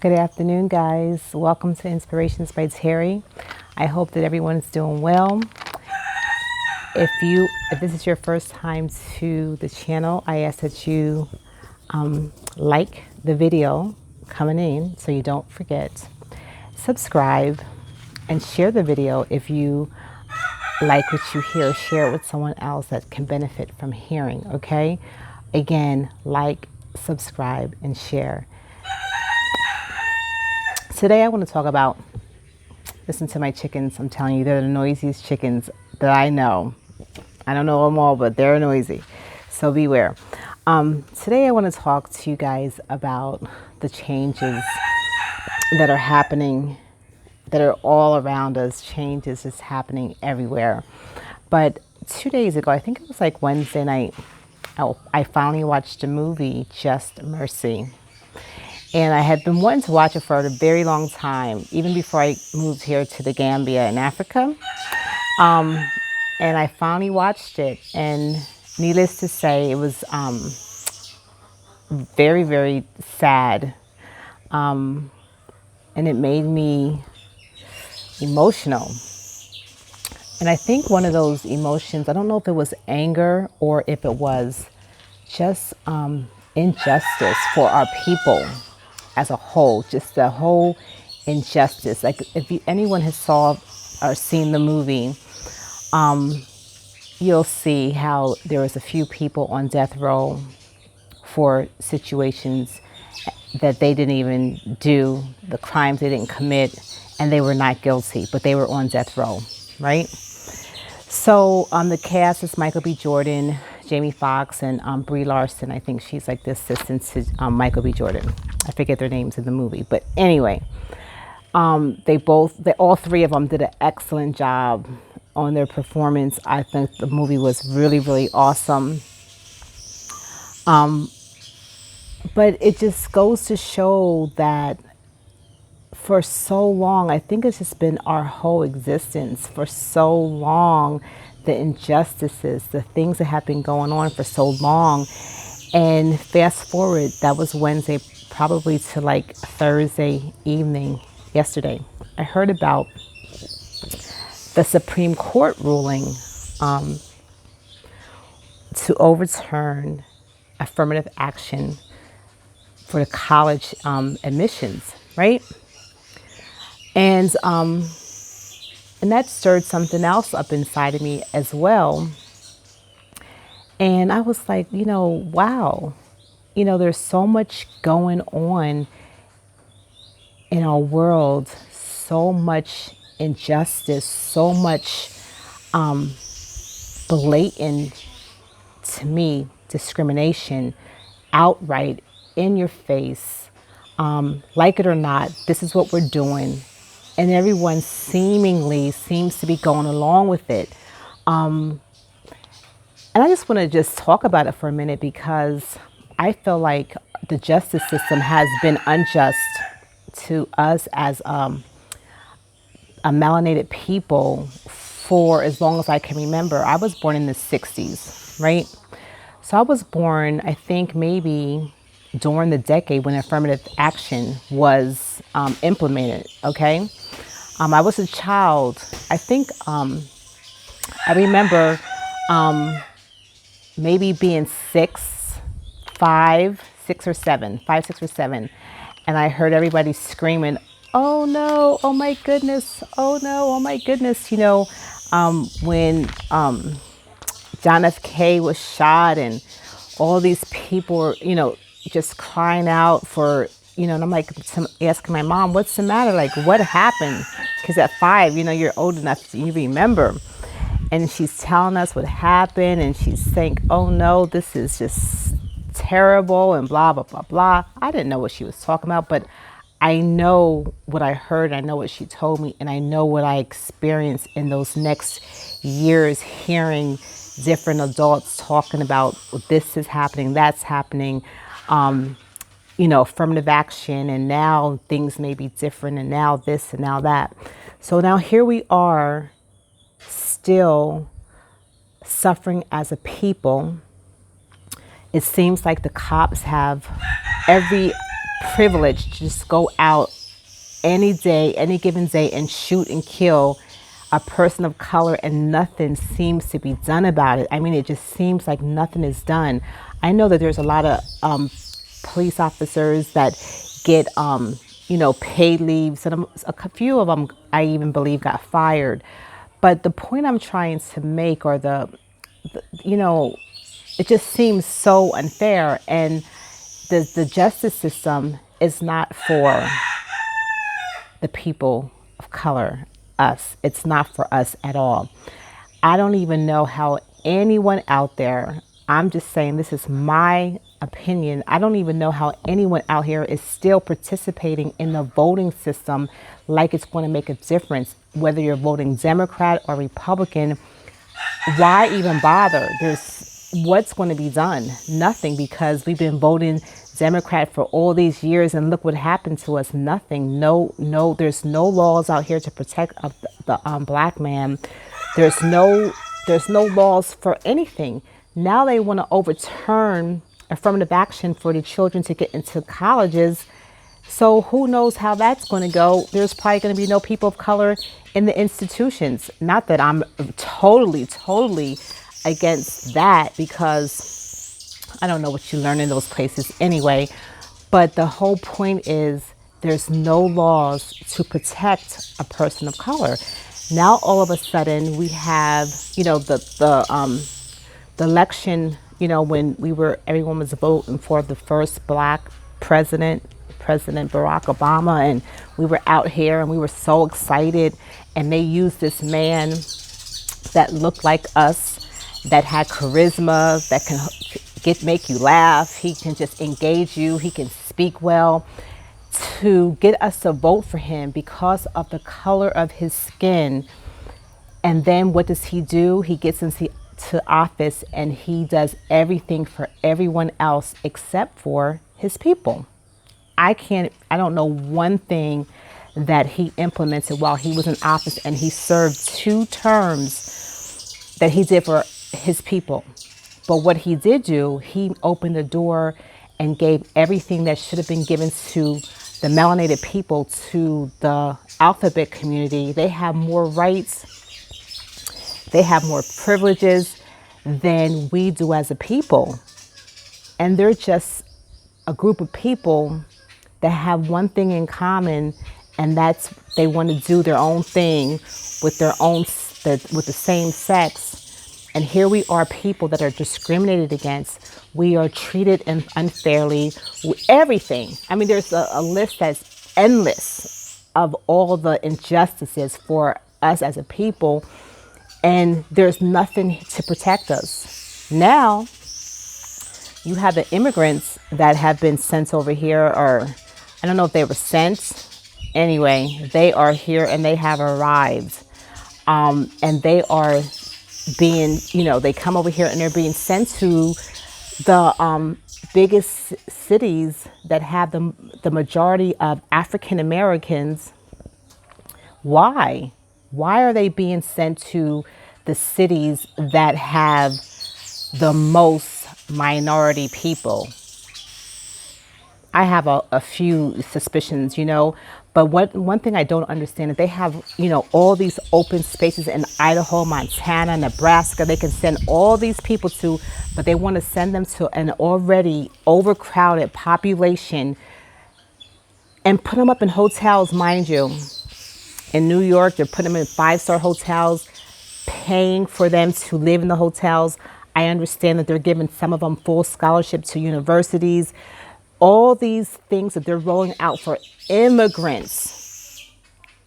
Good afternoon, guys. Welcome to Inspirations by Terry. I hope that everyone's doing well. If this is your first time to the channel, I ask that you like the video coming in so you don't forget. Subscribe and share the video if you like what you hear. Share it with someone else that can benefit from hearing, okay? Again, like, subscribe, and share. Today I want to talk about, listen to my chickens. I'm telling you, they're the noisiest chickens that I know. I don't know them all, but they're noisy. So beware. Today I want to talk to you guys about the changes that are happening, that are all around us. Changes is happening everywhere. But 2 days ago, I think it was like Wednesday night, I finally watched the movie Just Mercy. And I had been wanting to watch it for a very long time, even before I moved here to the Gambia in Africa. And I finally watched it. And needless to say, it was very, very sad. And it made me emotional. And I think one of those emotions, I don't know if it was anger or if it was just injustice for our people as a whole, just the whole injustice. Like if anyone has saw or seen the movie, you'll see how there was a few people on death row for situations that they didn't even do, the crimes they didn't commit, and they were not guilty, but they were on death row, right? So the cast is Michael B. Jordan, Jamie Foxx, and Brie Larson. I think she's like the assistant to Michael B. Jordan. I forget their names in the movie, but anyway, all three of them did an excellent job on their performance. I think the movie was really, really awesome. But it just goes to show that for so long, I think it's just been our whole existence for so long, the injustices, the things that have been going on for so long. And fast forward, that was Wednesday, probably to like Thursday evening, yesterday. I heard about the Supreme Court ruling to overturn affirmative action for the college admissions, right? And that stirred something else up inside of me as well. And I was like, wow, there's so much going on in our world, so much injustice, so much blatant, to me, discrimination, outright in your face. Like it or not, this is what we're doing. And everyone seemingly seems to be going along with it. And I just want to just talk about it for a minute because I feel like the justice system has been unjust to us as a melanated people for as long as I can remember. I was born in the 60s, right? So I was born, I think maybe during the decade when affirmative action was implemented, okay? I was a child. I think I remember maybe being 6 or 7, and I heard everybody screaming, "Oh no, oh my goodness, oh no, oh my goodness," when John F. K was shot and all these people were, just crying out for, and I'm like asking my mom, what's the matter? Like, what happened? Because at 5, you're old enough to you remember. And she's telling us what happened and she's saying, oh no, this is just terrible and blah, blah, blah, blah. I didn't know what she was talking about, but I know what I heard. I know what she told me, and I know what I experienced in those next years, hearing different adults talking about this is happening, that's happening, affirmative action, and now things may be different, and now this and now that. So now here we are still suffering as a people. It seems like the cops have every privilege to just go out any day, any given day, and shoot and kill a person of color, and nothing seems to be done about it. I mean, it just seems like nothing is done. I know that there's a lot of police officers that get, paid leaves, and a few of them I even believe got fired. But the point I'm trying to make, or it just seems so unfair, and the justice system is not for the people of color, us. It's not for us at all. I don't even know how anyone out there, I'm just saying this is my opinion, I don't even know how anyone out here is still participating in the voting system like it's going to make a difference. Whether you're voting Democrat or Republican, why even bother? What's going to be done? Nothing, because we've been voting Democrat for all these years, and look what happened to us. Nothing. No, there's no laws out here to protect the black man. There's no laws for anything. Now they want to overturn affirmative action for the children to get into colleges. So who knows how that's going to go? There's probably going to be no people of color in the institutions. Not that I'm totally against that, because I don't know what you learn in those places anyway. But the whole point is there's no laws to protect a person of color. Now all of a sudden we have, the election, when everyone was voting for the first black President Barack Obama, and we were out here and we were so excited, and they used this man that looked like us, that had charisma, that can make you laugh, he can just engage you, he can speak well, to get us to vote for him because of the color of his skin. And then what does he do? He gets into office and he does everything for everyone else except for his people. I don't know one thing that he implemented while he was in office, and he served 2 terms that he did for his people. But what he did do, he opened the door and gave everything that should have been given to the melanated people, to the alphabet community. They have more rights, they have more privileges than we do as a people. And they're just a group of people that have one thing in common, and that's they want to do their own thing with with the same sex. And here we are, people that are discriminated against. We are treated unfairly. Everything. I mean, there's a list that's endless of all the injustices for us as a people, and there's nothing to protect us. Now, you have the immigrants that have been sent over here, or I don't know if they were sent. Anyway, they are here and they have arrived. And they are being, they come over here and they're being sent to the biggest cities that have the majority of African Americans. Why? Why are they being sent to the cities that have the most minority people? I have a few suspicions, but one thing I don't understand is they have, all these open spaces in Idaho, Montana, Nebraska. They can send all these people to, but they want to send them to an already overcrowded population and put them up in hotels, mind you. In New York, they're putting them in 5-star hotels, paying for them to live in the hotels. I understand that they're giving some of them full scholarship to universities. All these things that they're rolling out for immigrants,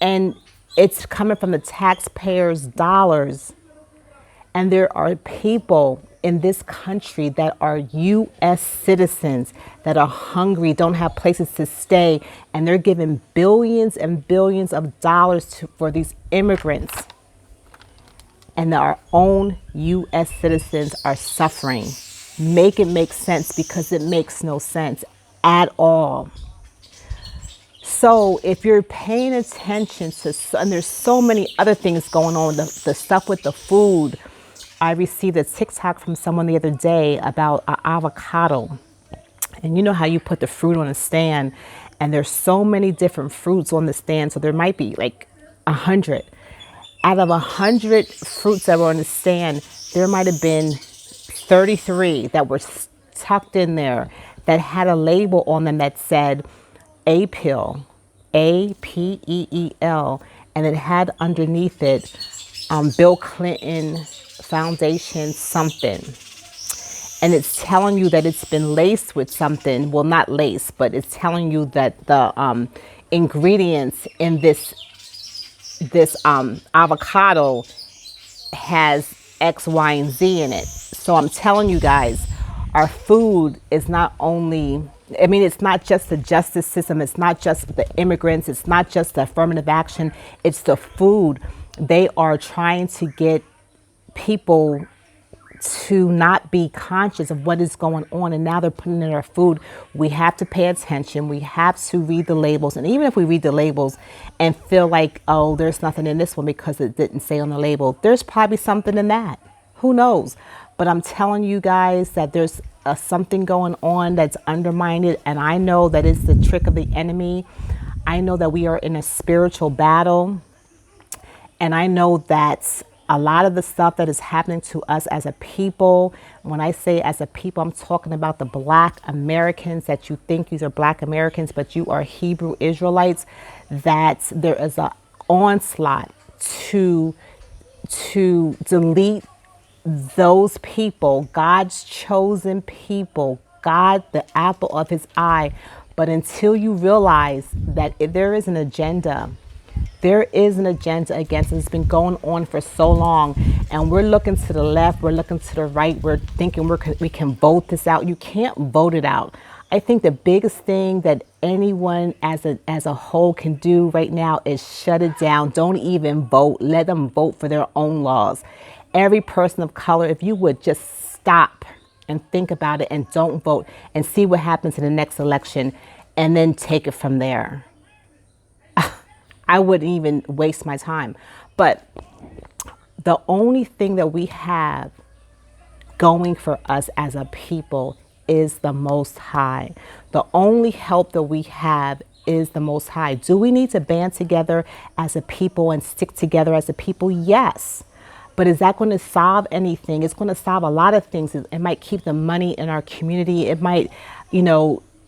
and it's coming from the taxpayers' dollars. And there are people in this country that are U.S. citizens that are hungry, don't have places to stay, and they're giving billions and billions of dollars for these immigrants. And our own U.S. citizens are suffering. Make it make sense, because it makes no sense at all. So if you're paying attention to, and there's so many other things going on, the stuff with the food. I received a TikTok from someone the other day about an avocado. And you know how you put the fruit on a stand, and there's so many different fruits on the stand. So there might be like 100. Out of 100 fruits that were on the stand, there might have been 33 that were tucked in there that had a label on them that said Apeel, Apeel, and it had underneath it Bill Clinton Foundation something. And it's telling you that it's been laced with something. Well, not laced, but it's telling you that the ingredients in this avocado has X, Y, and Z in it. So I'm telling you guys, our food is not only, I mean, it's not just the justice system. It's not just the immigrants. It's not just the affirmative action. It's the food. They are trying to get people to not be conscious of what is going on, and now they're putting in our food. We have to pay attention. We have to read the labels, and even if we read the labels and feel like, oh, there's nothing in this one because it didn't say on the label, there's probably something in that. Who knows? But I'm telling you guys that there's something going on that's undermined it, and I know that it's the trick of the enemy. I know that we are in a spiritual battle, and I know that a lot of the stuff that is happening to us as a people, when I say as a people, I'm talking about the Black Americans that you think these are Black Americans, but you are Hebrew Israelites, that there is an onslaught to delete those people, God's chosen people, God, the apple of his eye. But until you realize that if there is an agenda, there is an agenda against it. It's been going on for so long, and we're looking to the left, we're looking to the right, we're thinking we can vote this out. You can't vote it out. I think the biggest thing that anyone as a whole can do right now is shut it down. Don't even vote. Let them vote for their own laws. Every person of color, if you would just stop and think about it and don't vote and see what happens in the next election and then take it from there. I wouldn't even waste my time. But the only thing that we have going for us as a people is the Most High. The only help that we have is the Most High. Do we need to band together as a people and stick together as a people? Yes. But is that going to solve anything? It's going to solve a lot of things. It might keep the money in our community. It might,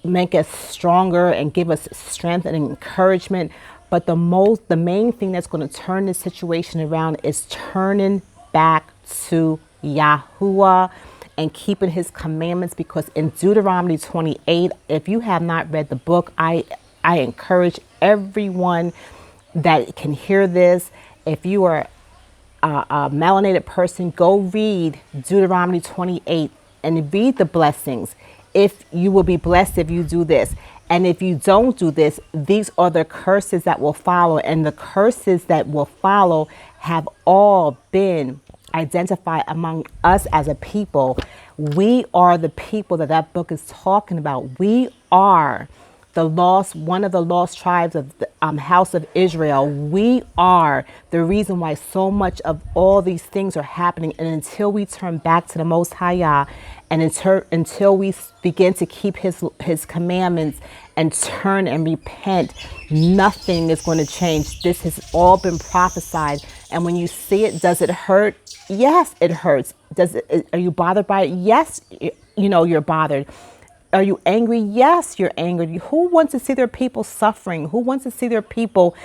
make us stronger and give us strength and encouragement. But the main thing that's going to turn this situation around is turning back to Yahuwah and keeping his commandments, because in Deuteronomy 28, if you have not read the book, I encourage everyone that can hear this. If you are a melanated person, go read Deuteronomy 28 and read the blessings. If you will be blessed if you do this. And if you don't do this, these are the curses that will follow. And the curses that will follow have all been identified among us as a people. We are the people that book is talking about. We are one of the lost tribes of the house of Israel. We are the reason why so much of all these things are happening. And until we turn back to the Most High Yah, and until we begin to keep his commandments and turn and repent, nothing is going to change. This has all been prophesied. And when you see it, does it hurt? Yes, it hurts. Are you bothered by it? Yes, you're bothered. Are you angry? Yes, you're angry. Who wants to see their people suffering? Who wants to see their people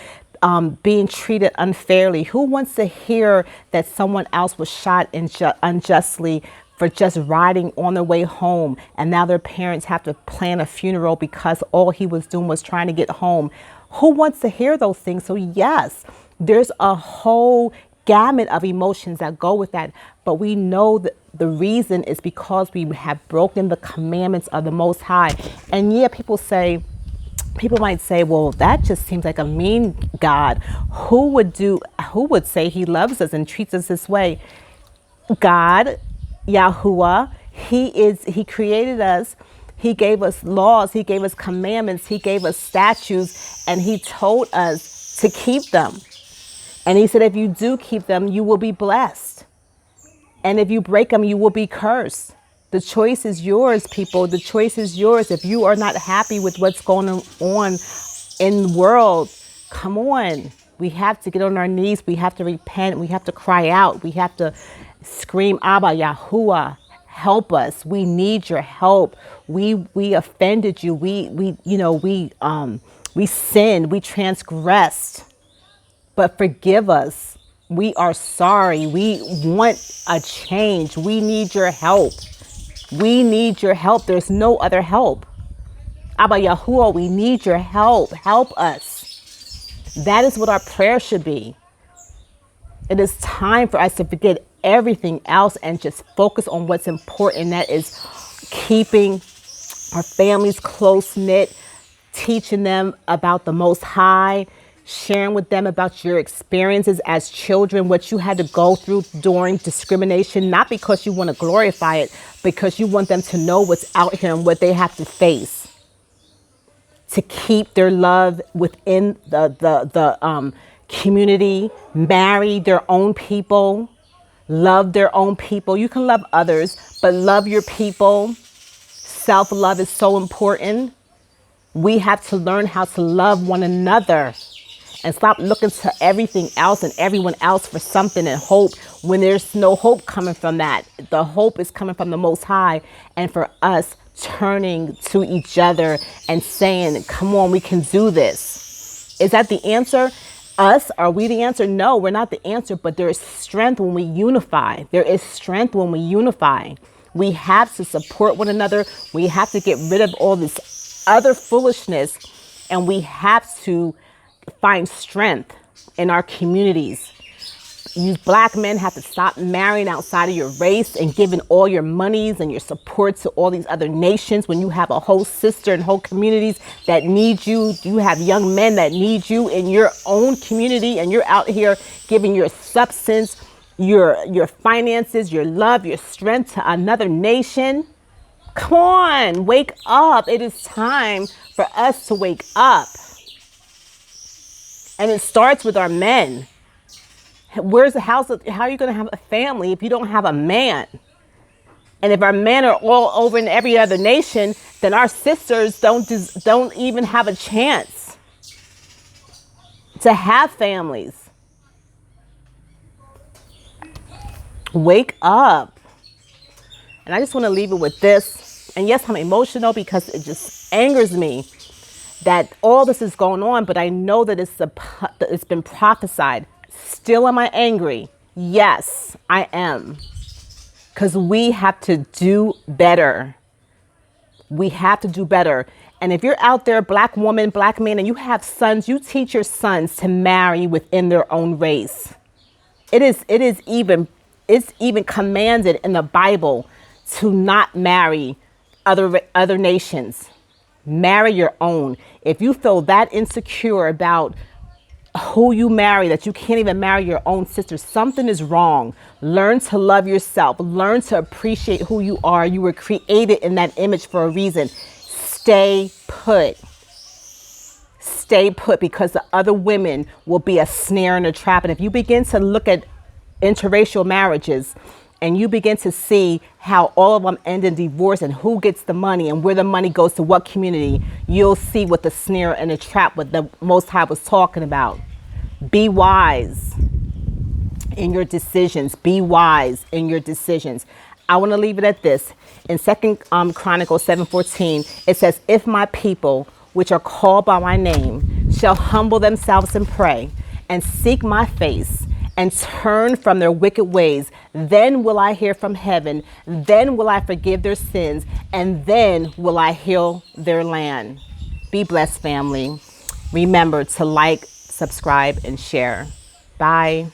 being treated unfairly? Who wants to hear that someone else was shot unjustly for just riding on their way home, and now their parents have to plan a funeral because all he was doing was trying to get home? Who wants to hear those things? So yes, there's a whole gamut of emotions that go with that. But we know that the reason is because we have broken the commandments of the Most High. And yeah, people might say, well, that just seems like a mean God. Who would say he loves us and treats us this way? God, Yahuwah, he created us. He gave us laws. He gave us commandments. He gave us statutes, and he told us to keep them. And he said, if you do keep them, you will be blessed. And if you break them, you will be cursed. The choice is yours, people. The choice is yours. If you are not happy with what's going on in the world, come on. We have to get on our knees. We have to repent. We have to cry out. We have to scream, Abba, Yahuwah, help us. We need your help. We offended you. We sinned. We transgressed. But forgive us. We are sorry. We want a change. We need your help. We need your help. There's no other help. Abba Yahuwah, we need your help. Help us. That is what our prayer should be. It is time for us to forget everything else and just focus on what's important. That is keeping our families close knit, teaching them about the Most High, sharing with them about your experiences as children, what you had to go through during discrimination, not because you want to glorify it, because you want them to know what's out here and what they have to face, to keep their love within the community, marry their own people, love their own people. You can love others, but love your people. Self-love is so important. We have to learn how to love one another and stop looking to everything else and everyone else for something and hope when there's no hope coming from that. The hope is coming from the Most High, and for us turning to each other and saying, come on, we can do this. Is that the answer? Us? Are we the answer? No, we're not the answer, but there is strength when we unify. There is strength when we unify. We have to support one another. We have to get rid of all this other foolishness, and we have to find strength in our communities. You black men have to stop marrying outside of your race and giving all your monies and your support to all these other nations when you have a whole sister and whole communities that need you. You have young men that need you in your own community, and you're out here giving your substance, your finances, your love, your strength to another nation. Come on, wake up. It is time for us to wake up. And it starts with our men. Where's the house? How are you going to have a family if you don't have a man? And if our men are all over in every other nation, then our sisters don't even have a chance to have families. Wake up. And I just want to leave it with this. And yes, I'm emotional because it just angers me that all this is going on, but I know that it's been prophesied. Still am I angry? Yes, I am. Because we have to do better. We have to do better. And if you're out there, black woman, black man, and you have sons, you teach your sons to marry within their own race. It's even commanded in the Bible to not marry other nations. Marry your own. If you feel that insecure about who you marry, that you can't even marry your own sister, something is wrong. Learn to love yourself. Learn to appreciate who you are. You were created in that image for a reason. Stay put. Stay put, because the other women will be a snare and a trap. And if you begin to look at interracial marriages, and you begin to see how all of them end in divorce and who gets the money and where the money goes to what community, you'll see what the snare and the trap, what the Most High was talking about. Be wise in your decisions. Be wise in your decisions. I want to leave it at this. In 2 Chronicles 7:14, it says, if my people, which are called by my name, shall humble themselves and pray and seek my face and turn from their wicked ways, then will I hear from heaven, then will I forgive their sins, and then will I heal their land. Be blessed, family. Remember to like, subscribe, and share. Bye.